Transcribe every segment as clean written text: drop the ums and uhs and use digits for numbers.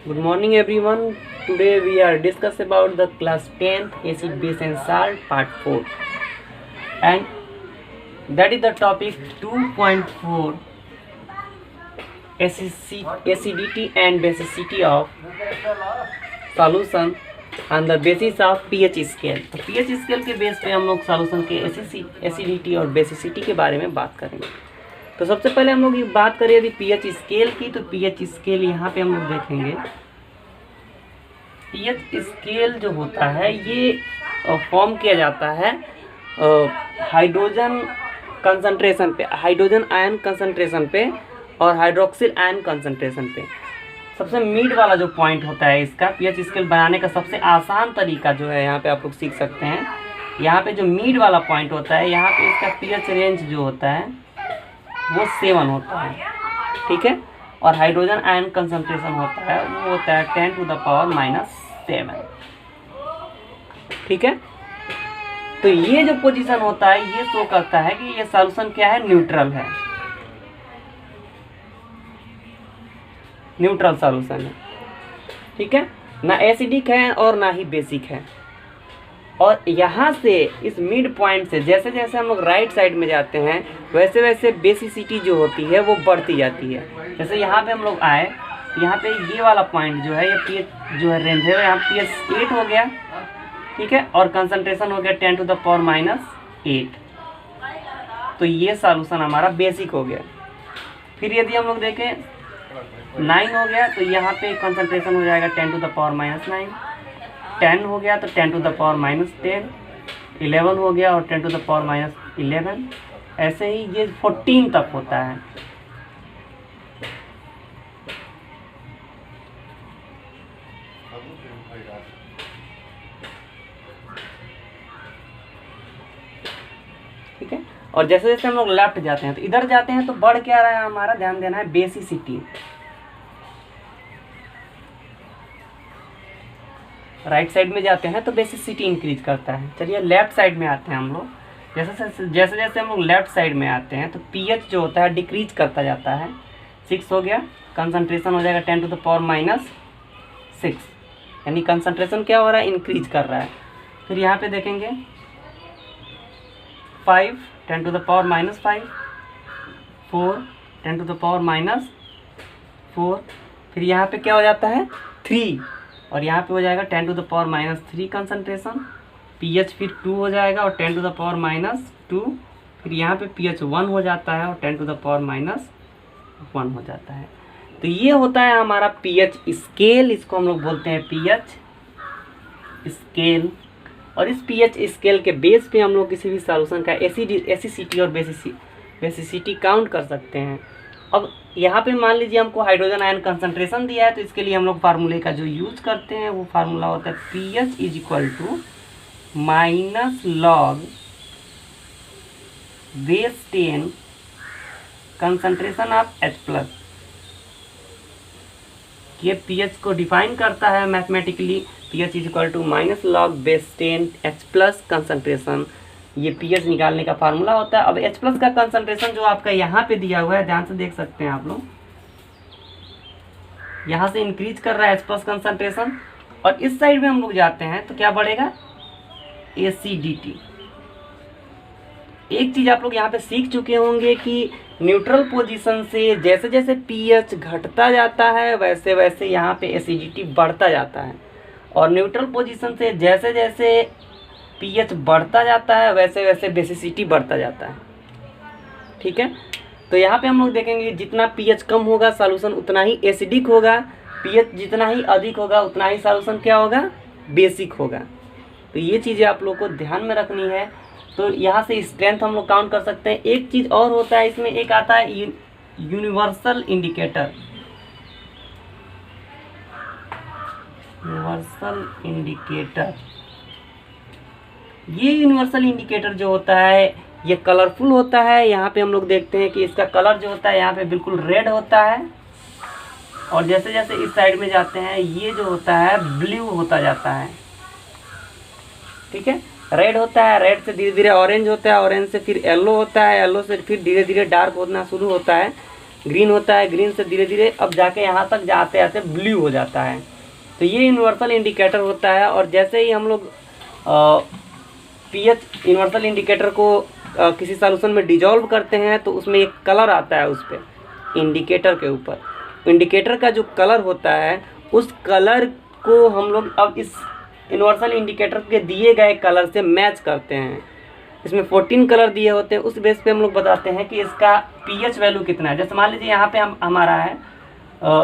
Good morning everyone. Today we are discuss about the class 10th acid base and salt part 4, and that is the topic 2.4 acidity and basicity of solution on the basis of pH scale। तो pH scale के base पे हम लोग solution के acidity और basicity के बारे में बात करेंगे। तो सबसे पहले हम लोग ये बात करें यदि पीएच स्केल की, तो पीएच स्केल यहाँ पे हम लोग देखेंगे। पीएच स्केल जो होता है ये फॉर्म किया जाता है हाइड्रोजन कंसंट्रेशन पे, हाइड्रोजन आयन कंसंट्रेशन पे और हाइड्रोक्सिल आयन कंसंट्रेशन पे। सबसे मिड वाला जो पॉइंट होता है इसका पीएच स्केल बनाने का सबसे आसान तरीका जो है यहाँ पे आप लोग सीख सकते हैं। यहाँ पे जो मिड वाला पॉइंट होता है यहाँ पे इसका पीएच रेंज जो होता है वो 7 होता है, ठीक है। और हाइड्रोजन आयन कंसंट्रेशन होता है वो होता है 10⁻⁻7, ठीक है। तो ये जो पोजीशन होता है ये शो करता है कि ये सॉल्यूशन क्या है, न्यूट्रल है, न्यूट्रल सॉल्यूशन है, ठीक है। ना एसिडिक है और ना ही बेसिक है। और यहाँ से इस मिड पॉइंट से जैसे जैसे हम लोग राइट साइड में जाते हैं वैसे वैसे बेसिसिटी जो होती है वो बढ़ती जाती है। जैसे यहाँ पे हम लोग आए तो यहाँ पे ये वाला पॉइंट जो है ये पीएच जो है रेंज है, यहाँ पीएच 8 हो गया, ठीक है, और कंसंट्रेशन हो गया 10⁻⁸। तो ये सॉल्यूशन हमारा बेसिक हो गया। फिर यदि हम लोग देखें 9 हो गया तो यहाँ पे कंसंट्रेशन हो जाएगा 10⁻⁹। 10 हो गया तो 10⁻⁻10, 11 हो गया और 10⁻⁻11। ऐसे ही ये 14 तक होता है। ठीक है। और जैसे जैसे हम लोग लेफ्ट जाते हैं तो इधर जाते हैं तो बढ़ क्या रहा है हमारा, ध्यान देना है, बेसिसिटी। राइट साइड में जाते हैं तो बेसिसिटी इंक्रीज करता है। चलिए लेफ्ट साइड में आते हैं हम लोग। जैसे जैसे हम लोग लेफ्ट साइड में आते हैं तो पीएच जो होता है डिक्रीज करता जाता है। 6 हो गया, कंसंट्रेशन हो जाएगा 10⁻⁻6, यानी कंसंट्रेशन क्या हो रहा है, इंक्रीज कर रहा है। फिर यहाँ पे देखेंगे 5 10⁻⁻5, 4 10⁻⁻4, फिर यहाँ पे क्या हो जाता है 3, और यहाँ पे हो जाएगा 10⁻⁻3 कंसंट्रेशन। पीएच फिर 2 हो जाएगा और 10⁻⁻2, फिर यहाँ पे पीएच 1 हो जाता है और 10⁻1 हो जाता है। तो ये होता है हमारा पीएच स्केल, इसको हम लोग बोलते हैं पीएच स्केल। और इस पीएच स्केल के बेस पे हम लोग किसी भी सॉल्यूशन का एसिडिटी और बेसिसिटी काउंट कर सकते हैं। अब यहाँ पे मान लीजिए हमको हाइड्रोजन आयन कंसंट्रेशन दिया है तो इसके लिए हम लोग फार्मूले का जो यूज करते हैं वो फार्मूला होता है pH = -log base 10 concentration of H+। ये पीएच को डिफाइन करता है mathematically. PH = -log base 10 H+ concentration, ये पीएच निकालने का फार्मूला होता है। अब H+ का कंसंट्रेशन जो आपका यहाँ पे दिया हुआ है, ध्यान से देख सकते हैं आप लोग, यहाँ से इंक्रीज कर रहा है H+ कंसंट्रेशन। और इस साइड में हम लोग जाते हैं तो क्या बढ़ेगा, एसिडिटी। एक चीज आप लोग यहाँ पे सीख चुके होंगे कि न्यूट्रल पोजीशन से जैसे जैसे पीएच घटता जाता है वैसे वैसे यहाँ पे एसिडिटी बढ़ता जाता है, और न्यूट्रल पोजीशन से जैसे जैसे पीएच बढ़ता जाता है वैसे वैसे बेसिसिटी बढ़ता जाता है, ठीक है। तो यहाँ पे हम लोग देखेंगे जितना पीएच कम होगा सॉल्यूशन उतना ही एसिडिक होगा, पीएच जितना ही अधिक होगा उतना ही सॉल्यूशन क्या होगा, बेसिक होगा। तो ये चीज़ें आप लोग को ध्यान में रखनी है। तो यहाँ से स्ट्रेंथ हम लोग काउंट कर सकते हैं। एक चीज़ और होता है इसमें, एक आता है यूनिवर्सल इंडिकेटर। यूनिवर्सल इंडिकेटर, ये यूनिवर्सल इंडिकेटर जो होता है ये कलरफुल होता है। यहाँ पे हम लोग देखते हैं कि इसका कलर जो होता है यहाँ पे बिल्कुल रेड होता है, और जैसे जैसे इस साइड में जाते हैं ये जो होता है ब्लू होता जाता है, ठीक है। रेड होता है, रेड से धीरे धीरे ऑरेंज होता है, ऑरेंज से फिर येलो होता है, येलो से फिर धीरे धीरे डार्क होना शुरू होता है। ग्रीन होता है, ग्रीन से धीरे धीरे अब जाके यहाँ तक जाते आते ब्लू हो जाता है। तो ये यूनिवर्सल इंडिकेटर होता है। और जैसे ही हम लोग पीएच यूनिवर्सल इंडिकेटर को किसी सॉल्यूशन में डिजॉल्व करते हैं तो उसमें एक कलर आता है उस पर इंडिकेटर के ऊपर। इंडिकेटर का जो कलर होता है उस कलर को हम लोग अब इस यूनिवर्सल इंडिकेटर के दिए गए कलर से मैच करते हैं। इसमें 14 कलर दिए होते हैं, उस बेस पे हम लोग बताते हैं कि इसका पीएच वैल्यू कितना है। जैसे मान लीजिए यहाँ पे हमारा है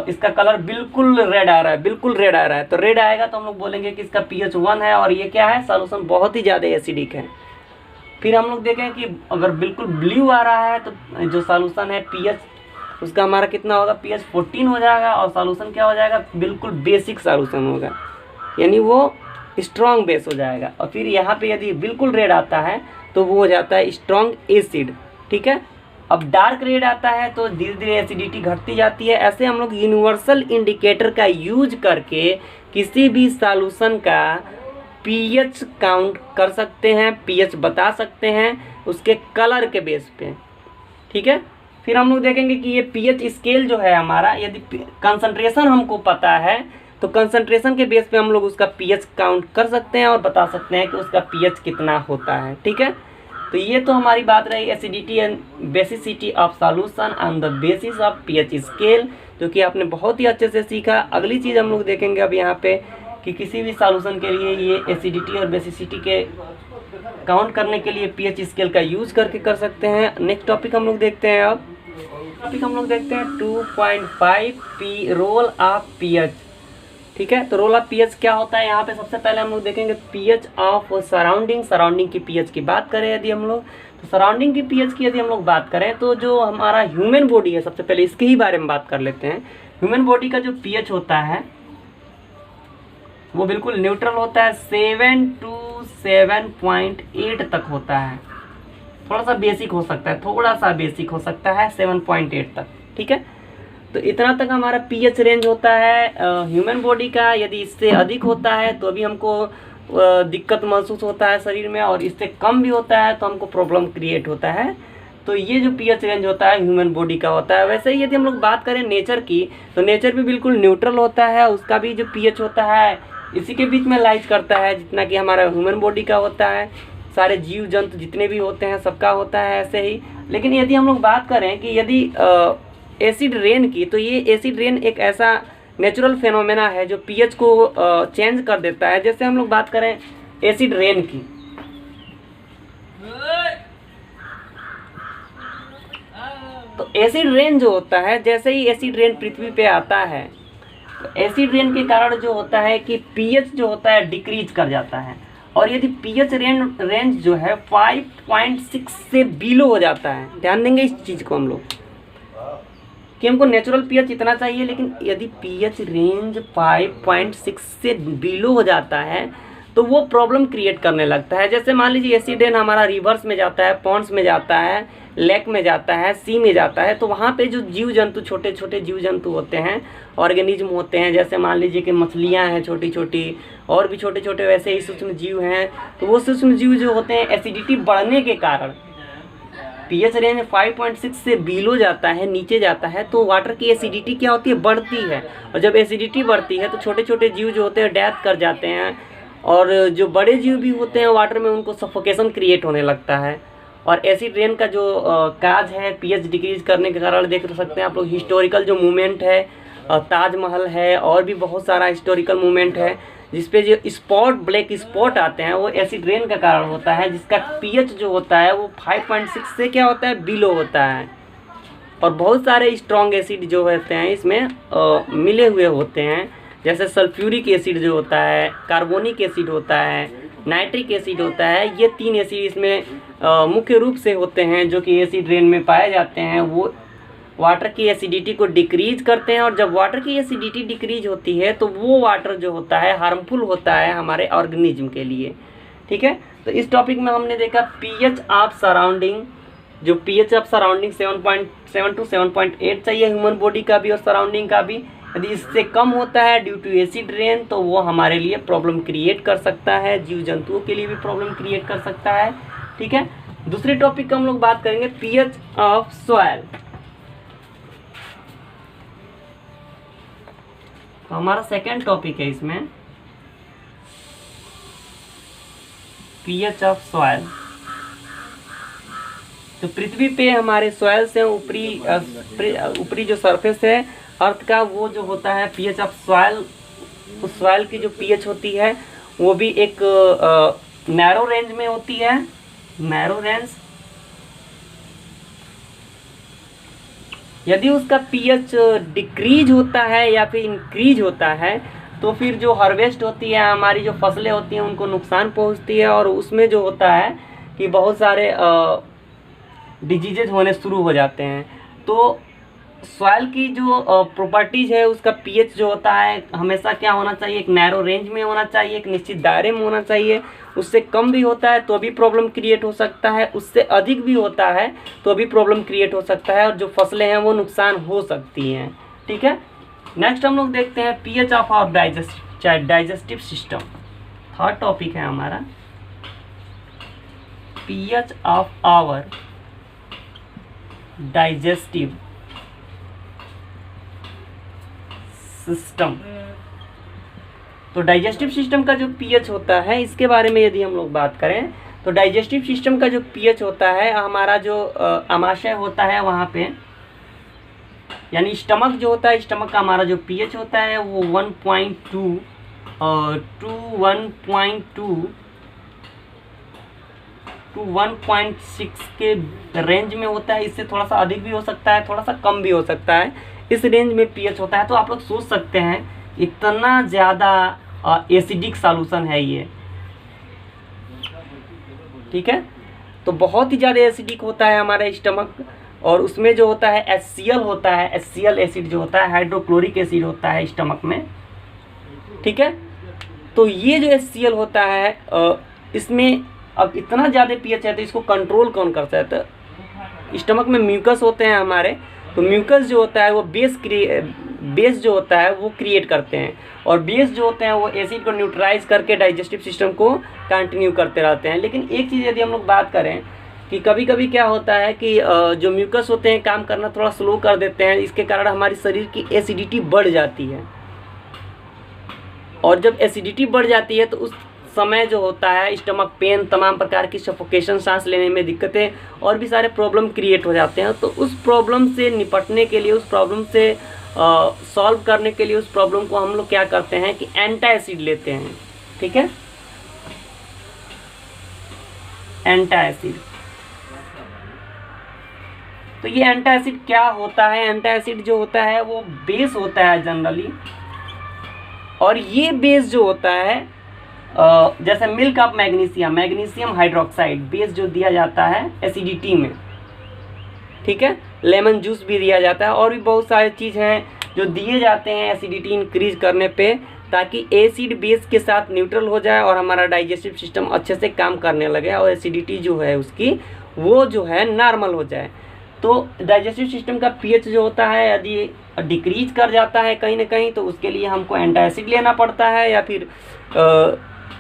इसका कलर बिल्कुल रेड आ रहा है, बिल्कुल रेड आ रहा है, तो रेड आएगा तो हम लोग बोलेंगे कि इसका पीएच 1 है और ये क्या है, सॉल्यूशन बहुत ही ज़्यादा एसिडिक है। फिर हम लोग देखें कि अगर बिल्कुल ब्लू आ रहा है तो जो सॉल्यूशन है पीएच उसका हमारा कितना होगा, पीएच 14 हो जाएगा और सॉल्यूशन क्या हो जाएगा, बिल्कुल बेसिक सॉल्यूशन होगा, यानी वो स्ट्रॉन्ग बेस हो जाएगा। और फिर यहाँ पे यदि बिल्कुल रेड आता है तो वो हो जाता है स्ट्रॉन्ग एसिड। ठीक है, अब डार्क रेड आता है तो धीरे धीरे एसिडिटी घटती जाती है। ऐसे हम लोग यूनिवर्सल इंडिकेटर का यूज करके किसी भी सॉल्यूशन का पीएच काउंट कर सकते हैं, पीएच बता सकते हैं उसके कलर के बेस पे। ठीक है, फिर हम लोग देखेंगे कि ये पीएच स्केल जो है हमारा, यदि कंसंट्रेशन हमको पता है तो कंसंट्रेशन के बेस पे हम लोग उसका पीएच काउंट कर सकते हैं और बता सकते हैं कि उसका पीएच कितना होता है। ठीक है, तो ये तो हमारी बात रही acidity and basicity of solution on the basis of pH scale, जो कि आपने बहुत ही अच्छे से सीखा। अगली चीज़ हम लोग देखेंगे अब यहाँ पे कि किसी भी सॉल्यूशन के लिए ये एसिडिटी और बेसिसिटी के काउंट करने के लिए पीएच स्केल का यूज करके कर सकते हैं। नेक्स्ट टॉपिक हम लोग देखते हैं। अब टॉपिक हम लोग देखते हैं 2.5 रोल ऑफ पीएच। ठीक है, तो रोल ऑफ पीएच क्या होता है, यहाँ पे सबसे पहले हम लोग देखेंगे पीएच ऑफ सराउंडिंग। सराउंडिंग की पीएच की बात करें यदि हम लोग, तो सराउंडिंग की पीएच की यदि हम लोग बात करें तो जो हमारा ह्यूमन बॉडी है, सबसे पहले इसके ही बारे में बात कर लेते हैं। ह्यूमन बॉडी का जो पीएच होता है वो बिल्कुल न्यूट्रल होता है, 7 to 7.8 तक होता है। थोड़ा सा बेसिक हो सकता है, थोड़ा सा बेसिक हो सकता है 7.8 तक। ठीक है, तो इतना तक हमारा पीएच रेंज होता है ह्यूमन बॉडी का। यदि इससे अधिक होता है तो अभी हमको दिक्कत महसूस होता है शरीर में, और इससे कम भी होता है तो हमको प्रॉब्लम क्रिएट होता है। तो ये जो पीएच रेंज होता है ह्यूमन बॉडी का होता है। वैसे ही यदि हम लोग बात करें नेचर की, तो नेचर भी बिल्कुल न्यूट्रल होता है, उसका भी जो पीएच होता है इसी के बीच में लाइज करता है जितना कि हमारा ह्यूमन बॉडी का होता है। सारे जीव जंतु जितने भी होते हैं सबका होता है ऐसे ही। लेकिन यदि हम लोग बात करें कि यदि एसिड रेन की, तो ये एसिड रेन एक ऐसा नेचुरल फेनोमेना है जो पीएच को चेंज कर देता है। जैसे हम लोग बात करें एसिड रेन की, तो एसिड रेन जो होता है, जैसे ही एसिड रेन पृथ्वी पे आता है तो एसिड रेन के कारण जो होता है कि पीएच जो होता है डिक्रीज कर जाता है। और यदि पीएच रेंज जो है 5.6 से बिलो हो जाता है, ध्यान देंगे इस चीज़ को हम लोग कि हमको नेचुरल पीएच इतना चाहिए, लेकिन यदि पीएच रेंज 5.6 से बिलो हो जाता है तो वो प्रॉब्लम क्रिएट करने लगता है। जैसे मान लीजिए एसिड रेन हमारा रिवर्स में जाता है, पॉन्ड्स में जाता है, लेक में जाता है, सी में जाता है, तो वहाँ पे जो जीव जंतु, छोटे छोटे जीव जंतु होते हैं, ऑर्गेनिज्म होते हैं, जैसे मान लीजिए कि मछलियाँ हैं छोटी छोटी, और भी छोटे छोटे वैसे ही सूक्ष्म जीव हैं, तो वो सूक्ष्म जीव जो होते हैं एसिडिटी बढ़ने के कारण पीएच रेंज 5.6 से बिलो जाता है, नीचे जाता है, तो वाटर की एसिडिटी क्या होती है, बढ़ती है। और जब एसिडिटी बढ़ती है तो छोटे छोटे जीव जो होते हैं डेथ कर जाते हैं, और जो बड़े जीव भी होते हैं वाटर में उनको सफोकेशन क्रिएट होने लगता है। और एसिड रेन का जो काज है पीएच डिक्रीज करने के कारण, देख सकते हैं आप लोग हिस्टोरिकल जो मूवमेंट है, ताजमहल है, और भी बहुत सारा हिस्टोरिकल मूवमेंट है जिसपे जो स्पॉट, ब्लैक स्पॉट आते हैं, वो एसिड रेन का कारण होता है, जिसका पीएच जो होता है वो 5.6 से क्या होता है, बिलो होता है। और बहुत सारे स्ट्रॉन्ग एसिड जो होते हैं इसमें मिले हुए होते हैं, जैसे सल्फ्यूरिक एसिड जो होता है, कार्बोनिक एसिड होता है, नाइट्रिक एसिड होता है। ये 3 एसिड इसमें मुख्य रूप से होते हैं जो कि एसिड रेन में पाए जाते हैं। वो वाटर की एसिडिटी को डिक्रीज करते हैं, और जब वाटर की एसिडिटी डिक्रीज होती है तो वो वाटर जो होता है हार्मफुल होता है हमारे ऑर्गेनिज्म के लिए। ठीक है, तो इस टॉपिक में हमने देखा पीएच ऑफ सराउंडिंग। जो पीएच ऑफ सराउंडिंग 7.7 to 7.8 चाहिए ह्यूमन बॉडी का भी और सराउंडिंग का भी। यदि इससे कम होता है ड्यू टू एसिड रेन तो वो हमारे लिए प्रॉब्लम क्रिएट कर सकता है, जीव जंतुओं के लिए भी प्रॉब्लम क्रिएट कर सकता है। ठीक है, दूसरे टॉपिक का हम लोग बात करेंगे पीएच ऑफ सॉइल। तो हमारा सेकेंड टॉपिक है इसमें पीएच ऑफ सॉइल। तो पृथ्वी पे हमारे सॉइल से ऊपरी जो सरफेस है अर्थ का, वो जो होता है पीएच ऑफ सॉइल, उस सॉइल की जो पीएच होती है वो भी एक नैरो रेंज में होती है, नैरो रेंज। यदि उसका पीएच डिक्रीज होता है या फिर इंक्रीज होता है तो फिर जो हार्वेस्ट होती है, हमारी जो फसलें होती हैं उनको नुकसान पहुंचती है, और उसमें जो होता है कि बहुत सारे डिजीजेज होने शुरू हो जाते हैं। तो सॉइल की जो प्रॉपर्टीज है, उसका पीएच जो होता है हमेशा क्या होना चाहिए, एक नैरो रेंज में होना चाहिए, एक निश्चित दायरे में होना चाहिए। उससे कम भी होता है तो भी प्रॉब्लम क्रिएट हो सकता है, उससे अधिक भी होता है तो भी प्रॉब्लम क्रिएट हो सकता है, और जो फसलें हैं वो नुकसान हो सकती हैं। ठीक है, नेक्स्ट हम लोग देखते हैं pH of our digestive system. Third topic है हमारा pH of our digestive system. तो डाइजेस्टिव सिस्टम का जो पीएच होता है, इसके बारे में यदि हम लोग बात करें तो डाइजेस्टिव सिस्टम का जो पीएच होता है, हमारा जो आमाशय होता है वहाँ पे, यानी स्टमक जो होता है, स्टमक का हमारा जो पीएच होता है वो 1.2 टू 1.6 के रेंज में होता है। इससे थोड़ा सा अधिक भी हो सकता है, थोड़ा सा कम भी हो सकता है, इस रेंज में पीएच होता है। तो आप लोग सोच सकते हैं इतना ज़्यादा एसिडिक सॉल्यूशन है ये। ठीक है, तो बहुत ही ज़्यादा एसिडिक होता है हमारा स्टमक, और उसमें जो होता है HCl होता है, HCl एसिड जो होता है, हाइड्रोक्लोरिक एसिड होता है स्टमक में। ठीक है, तो ये जो HCl होता है इसमें अब इतना ज़्यादा पीएच है तो इसको कंट्रोल कौन करता है? तो स्टमक में म्यूकस होते हैं हमारे, तो म्यूकस जो होता है वो बेस जो होता है वो क्रिएट करते हैं, और बेस जो होते हैं वो एसिड को न्यूट्रलाइज करके डाइजेस्टिव सिस्टम को कंटिन्यू करते रहते हैं। लेकिन एक चीज़ यदि हम लोग बात करें कि कभी कभी क्या होता है कि जो म्यूकस होते हैं काम करना थोड़ा स्लो कर देते हैं, इसके कारण हमारी शरीर की एसिडिटी बढ़ जाती है, और जब एसिडिटी बढ़ जाती है तो उस समय जो होता है स्टमक पेन, तमाम प्रकार की सफोकेशन, सांस लेने में दिक्कतें और भी सारे प्रॉब्लम क्रिएट हो जाते हैं। तो उस प्रॉब्लम से निपटने के लिए, उस प्रॉब्लम से सॉल्व करने के लिए, उस प्रॉब्लम को हम लोग क्या करते हैं कि एंटासिड लेते हैं। ठीक है, एंटासिड। तो ये एंटासिड क्या होता है? एंटासिड जो होता है वो बेस होता है जनरली, और ये बेस जो होता है जैसे milk of magnesium hydroxide base जो दिया जाता है एसिडिटी में। ठीक है, लेमन जूस भी दिया जाता है, और भी बहुत सारी चीज़ हैं जो दिए जाते हैं एसिडिटी इंक्रीज करने पे, ताकि एसिड बेस के साथ न्यूट्रल हो जाए और हमारा डाइजेस्टिव सिस्टम अच्छे से काम करने लगे, और एसिडिटी जो है उसकी वो जो है नॉर्मल हो जाए। तो डाइजेस्टिव सिस्टम का पीएच जो होता है यदि डिक्रीज कर जाता है कहीं ना कहीं, तो उसके लिए हमको एंटासिड लेना पड़ता है, या फिर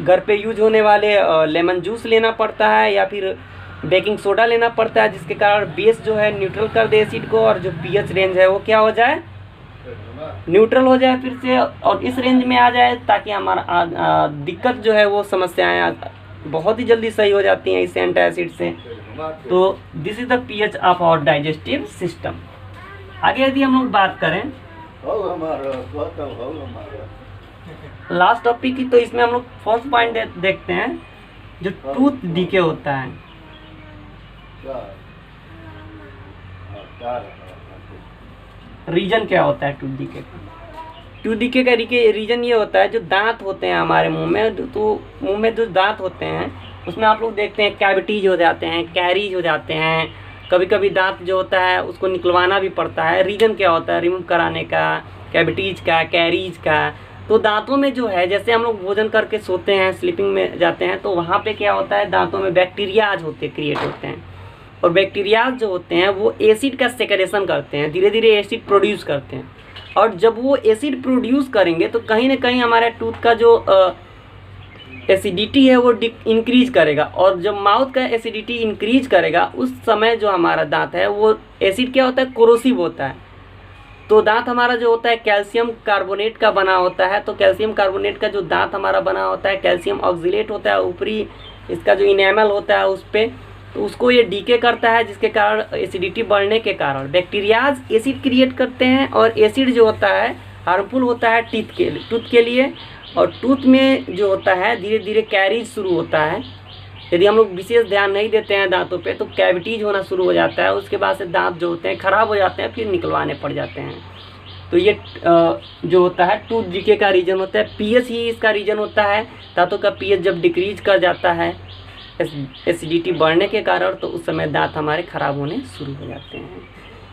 घर पे यूज होने वाले लेमन जूस लेना पड़ता है, या फिर बेकिंग सोडा लेना पड़ता है, जिसके कारण बेस जो है न्यूट्रल कर दे एसिड को, और जो पीएच रेंज है वो क्या हो जाए, न्यूट्रल हो जाए फिर से, और इस रेंज में आ जाए, ताकि हमारा दिक्कत जो है वो समस्याएं बहुत ही जल्दी सही हो जाती हैं इस एंटासिड से। तो this is the pH of our digestive system. आगे यदि हम लोग बात करें लास्ट टॉपिक की, तो इसमें हम लोग फर्स्ट पॉइंट देखते हैं जो टूथ डीके होता है। रीजन क्या होता है टूथ डीके का? टूथ डीके का रीजन ये होता है, जो दांत होते हैं हमारे मुंह में, तो मुंह में जो दांत होते हैं उसमें आप लोग देखते हैं कैविटीज हो जाते हैं, कैरीज हो जाते हैं, कभी कभी दांत जो होता है उसको निकलवाना भी पड़ता है। रीजन क्या होता है रिमूव कराने का, कैविटीज का, कैरीज का? तो दांतों में जो है, जैसे हम लोग भोजन करके सोते हैं, स्लीपिंग में जाते हैं, तो वहाँ पे क्या होता है, दांतों में बैक्टीरियाज क्रिएट होते हैं, और बैक्टीरियाज जो होते हैं वो एसिड का सेक्रेशन करते हैं, धीरे धीरे एसिड प्रोड्यूस करते हैं, और जब वो एसिड प्रोड्यूस करेंगे तो कहीं ना कहीं हमारे टूथ का जो एसिडिटी है वो इंक्रीज करेगा, और जब माउथ का एसिडिटी इंक्रीज करेगा उस समय जो हमारा दांत है वो एसिड क्या होता है, कोरोसिव होता है। तो दांत हमारा जो होता है कैल्शियम कार्बोनेट का बना होता है, तो कैल्शियम कार्बोनेट का जो दांत हमारा बना होता है कैल्शियम ऑक्जिलेट होता है ऊपरी इसका जो इनेमल होता है उस पर, तो उसको ये डीके करता है, जिसके कारण एसिडिटी बढ़ने के कारण बैक्टीरियाज एसिड क्रिएट करते हैं, और एसिड जो होता है हार्मफुल होता है टूथ के लिए, और टूथ में जो होता है धीरे धीरे कैरीज शुरू होता है। यदि हम लोग विशेष ध्यान नहीं देते हैं दांतों पे तो कैविटीज होना शुरू हो जाता है, उसके बाद से दांत जो होते हैं ख़राब हो जाते हैं, फिर निकलवाने पड़ जाते हैं। तो ये जो होता है टूथ डीके का रीजन होता है। पीएच ही इसका रीजन होता है। दांतों का पीएच जब डिक्रीज कर जाता है एसिडिटी बढ़ने के कारण, तो उस समय दांत हमारे ख़राब होने शुरू हो जाते हैं।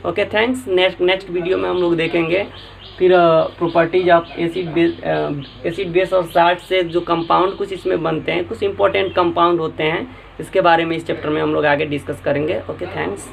Okay thanks. नेक्स्ट वीडियो में हम लोग देखेंगे फिर प्रॉपर्टीज ऑफ एसिड बेस और साल्ट से जो कंपाउंड कुछ इसमें बनते हैं, कुछ इंपॉर्टेंट कंपाउंड होते हैं, इसके बारे में इस चैप्टर में हम लोग आगे डिस्कस करेंगे। Okay thanks.